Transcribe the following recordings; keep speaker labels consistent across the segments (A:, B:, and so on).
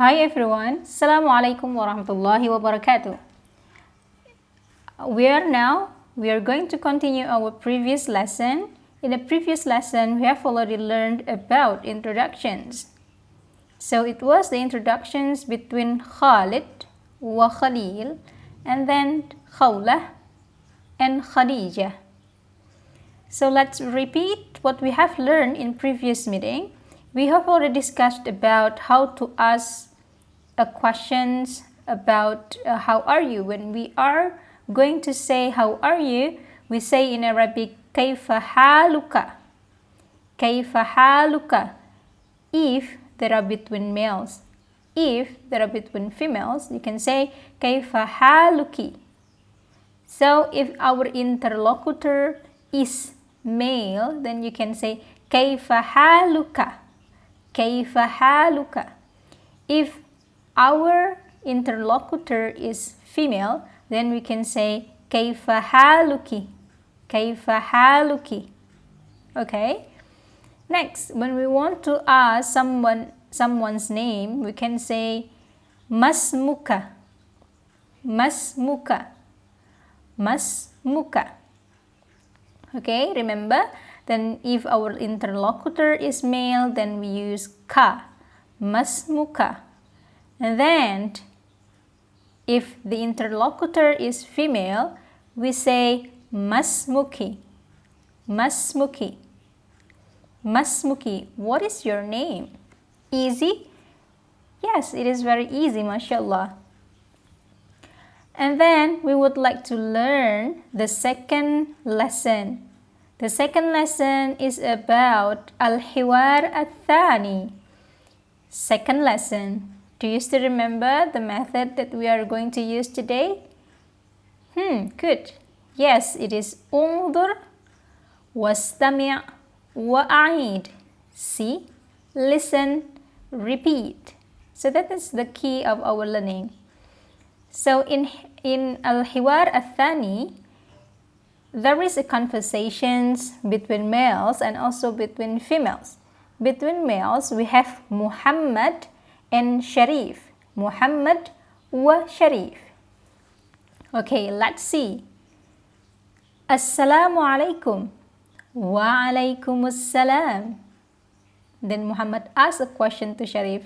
A: Hi everyone, Assalamualaikum warahmatullahi wabarakatuh. We are going to continue our previous lesson. In the previous lesson, we have already learned about introductions. So it was the introductions between Khalid wa Khalil and then Khawlah and Khadijah. So let's repeat what we have learned in previous meeting. We have already discussed about how to ask questions about how are you. When we are going to say how are you, we say in Arabic kaifa haluka. Kaifa haluka. If there are between males. If there are between females, you can say kaifa haluki. So if our interlocutor is male, then you can say kaifa haluka. Kaifa haluka. If our interlocutor is female, then we can say kaifa haluki. Kaifa haluki. Okay? Next, when we want to ask someone's name, we can say masmuka. Masmuka. Masmuka. Okay, remember? Then if our interlocutor is male, then we use ka. Masmuka. And then, if the interlocutor is female, we say masmuki. Masmuki. Masmuki. What is your name? Easy? Yes, it is very easy, mashallah. And then we would like to learn the second lesson. The second lesson is about al-hiwar al-thani. Second lesson. Do you still remember the method that we are going to use today? Good. Yes, it is undur, wastami' wa'id. See, listen, repeat. So that is the key of our learning. So in al-hiwar al-thani, there is a conversations between males and also between females. Between males, we have Muhammad and Sharif. Muhammad wa Sharif. Okay, let's see. Assalamu alaikum. Wa alaikum assalam. Then Muhammad asks a question to Sharif.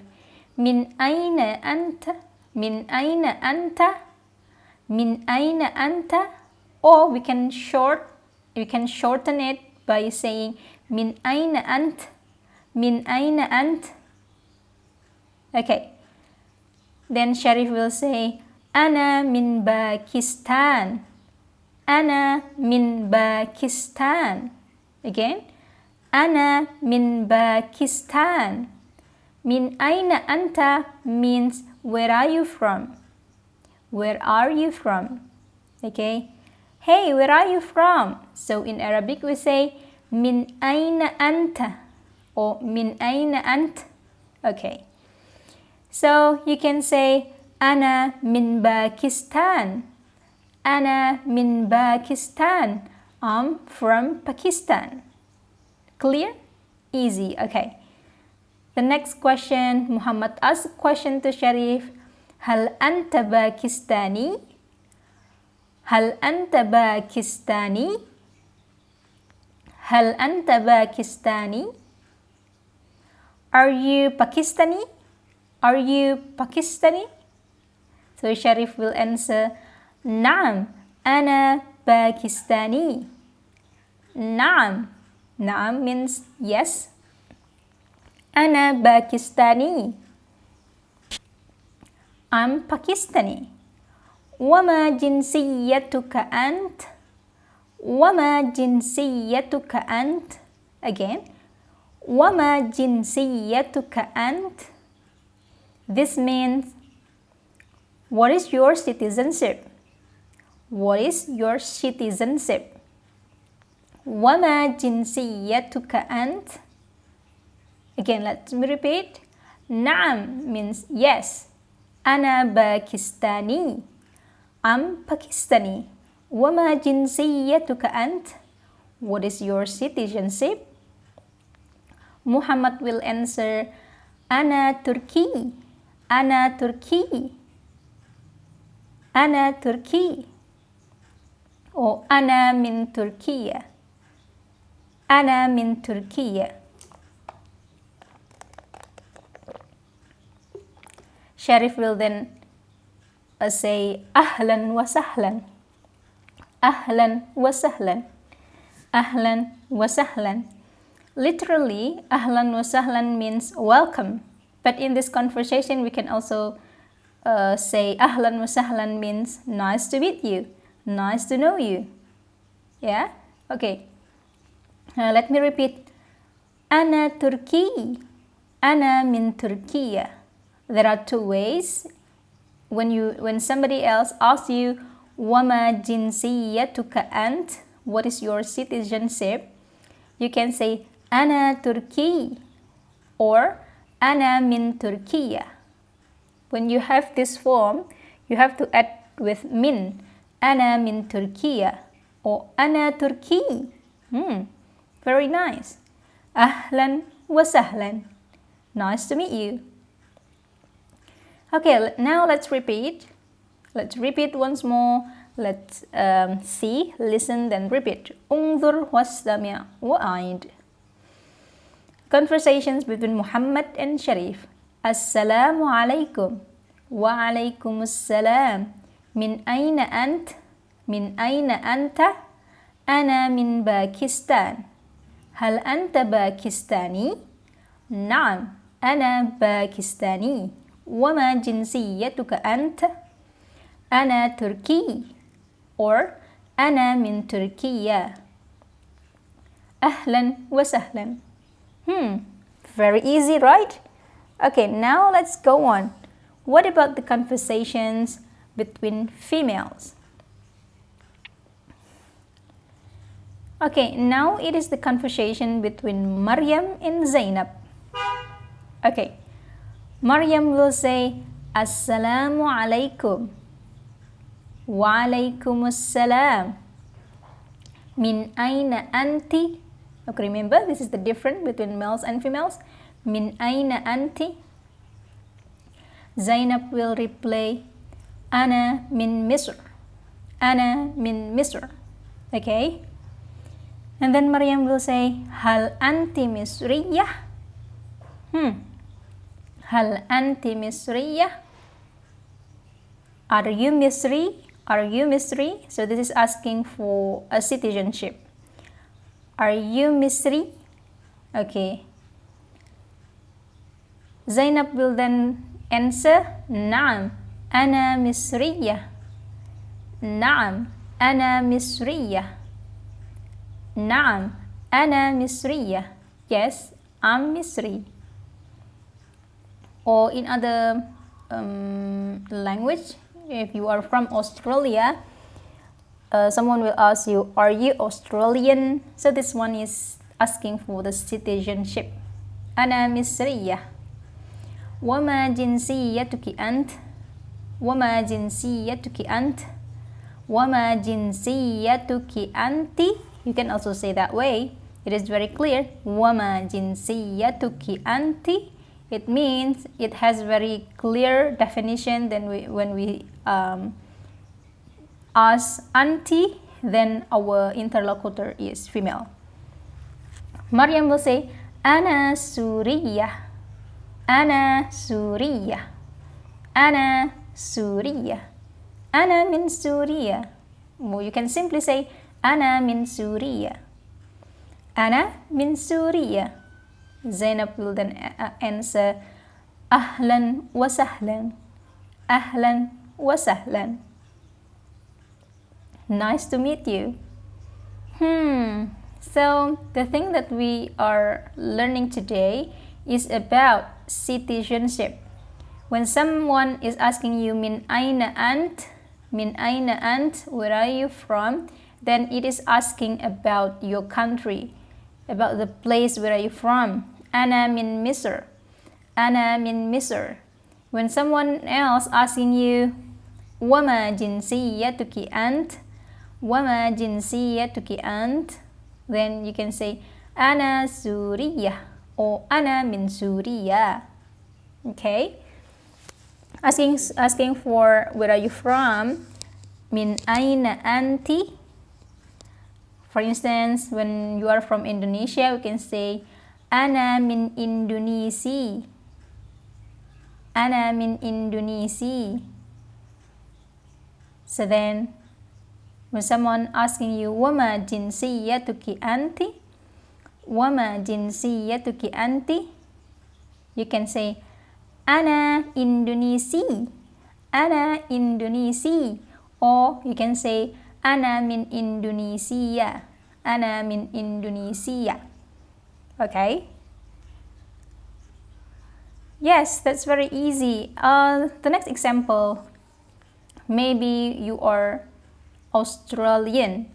A: Min aina anta? Min aina anta? Min aina anta? Or we can shorten it by saying Min aina ant? Min aina ant? Okay. Then Sharif will say, Ana min Pakistan. Ana min Pakistan. Again. Ana min Pakistan. Min aina anta means where are you from? Where are you from? Okay. Hey, where are you from? So in Arabic we say Min aina anta or Min aina ant. Okay. So you can say Ana min Pakistan. Ana min Pakistan. I'm from Pakistan. Clear? Easy. Okay. The next question, Muhammad asks a question to Sharif. Hal anta Pakistani? Hal anta Pakistani? Hal anta Pakistani? Are you Pakistani? Are you Pakistani? So Sharif will answer, Naam, ana Pakistani. Naam. Naam means yes. Ana Pakistani. I'm Pakistani. Wama jinsiyatuka ant? Wama jinsiyatuka ant? Again. Wama jinsiyatuka ant? This means, what is your citizenship? What is your citizenship? Wama jinsiyatuka ant? Again, let me repeat. Naam means yes. Ana Pakistani. I'm Pakistani. Wama jinsiyatuka ant? What is your citizenship? Muhammad will answer, Ana Turki. Ana Turki. Ana Turki. Or Ana min Turkiye. Ana min Turkiye. Sharif will then say Ahlan wa sahlan. Ahlan wa sahlan. Ahlan wa sahlan. Literally, Ahlan wa sahlan means welcome. But in this conversation, we can also say Ahlan wa sahlan means nice to meet you, nice to know you. Yeah? Okay. Let me repeat. Ana Turki. Ana min Turkiye. There are two ways. When somebody else asks you, Wama jinsiyatuka ant? What is your citizenship? You can say Ana Turki or Ana min Turkiye. When you have this form, you have to add with min. Ana min Turkiye or Ana Turki. Very nice. Ahlan wa sahlan. Nice to meet you. Okay, now let's repeat. Let's repeat once more. Let's see, listen, then repeat. Unzur wastami' wa'id. Conversations between Muhammad and Sharif. Assalamu alaikum. Wa alaikum assalam. Min aina ant? Min aina anta? Ana min Pakistan. Hal anta Pakistani? Naam, ana Pakistani. وما جنسيتك أنت؟ أنا تركي or أنا من تركيا. أهلا وسهلا. Very easy, right? Okay, now let's go on. What about the conversations between females? Okay, now it is the conversation between Maryam and Zainab. Okay. Maryam will say, Assalamu alaikum. Wa alaikum assalam. Min aina anti? Okay, remember, this is the difference between males and females. Min aina anti? Zainab will reply, Ana min Misr. Ana min Misr. Okay? And then Maryam will say, Hal anti Misriyah? Hal anti Misriyah? Are you Misri? Are you Misri? So this is asking for a citizenship. Are you Misri? Okay. Zainab will then answer, Naam, Ana Misriyah. Naam, Ana Misriyah. Naam, Ana Misriyah. Yes, I'm Misri. Or in other language, if you are from Australia, someone will ask you, are you Australian? So this one is asking for the citizenship. Ana Misriyah. Wama jinsiyatuki ant? Wama jinsiyatuki ant? Wama jinsiyatuki anti? You can also say that way. It is very clear. Wama jinsiyatuki anti? It means it has very clear definition. Then when we ask auntie, then our interlocutor is female. Maryam will say, Ana Suriyah. Ana Suriyah. Ana Suriyah. Ana min Suriyah. Well, you can simply say, Ana min Suriyah. Ana min Suriyah. Zainab will then answer, Ahlan wa sahlan. Ahlan wa sahlan. Nice to meet you. So the thing that we are learning today is about citizenship. When someone is asking you, Min aina ant? Min aina ant? Where are you from? Then it is asking about your country, about the place where are you from. Ana min Misr. Ana min Misr. When someone else asking you, Wama jinsiyatuki ant? Wama jinsiyatuki ant? Then you can say, Ana Suriyah or Ana min Suriyah. Okay? Asking for where are you from, min aina anti. For instance, when you are from Indonesia, we can say ana min Indonesia. Ana min Indonesia. So then, when someone asking you, wama jinsiyatuki anti? Wama jinsiyatuki anti? You can say, ana Indonesi. Ana Indonesi. Or you can say, ana min Indonesia. Ana min Indonesia. Okay? Yes, that's very easy. The next example, maybe you are Australian.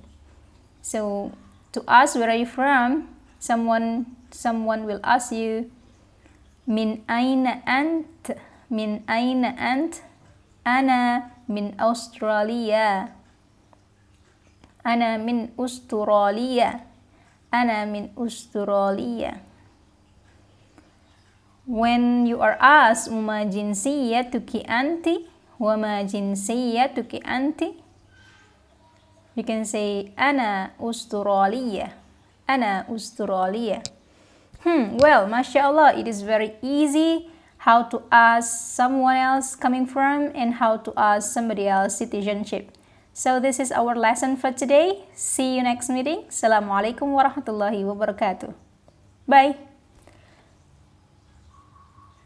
A: So to ask where are you from, someone will ask you, min aina ant? Min aina ant? Ana min Australia. Ana min Australia. Ana min Australia. When you are asked, wama jinsiyatuki anti? Wama jinsiyatuki anti? You can say, ana Australia. Ana Australia. Well, mashallah, it is very easy how to ask someone else coming from and how to ask somebody else citizenship. So this is our lesson for today. See you next meeting. Assalamualaikum warahmatullahi wabarakatuh. Bye.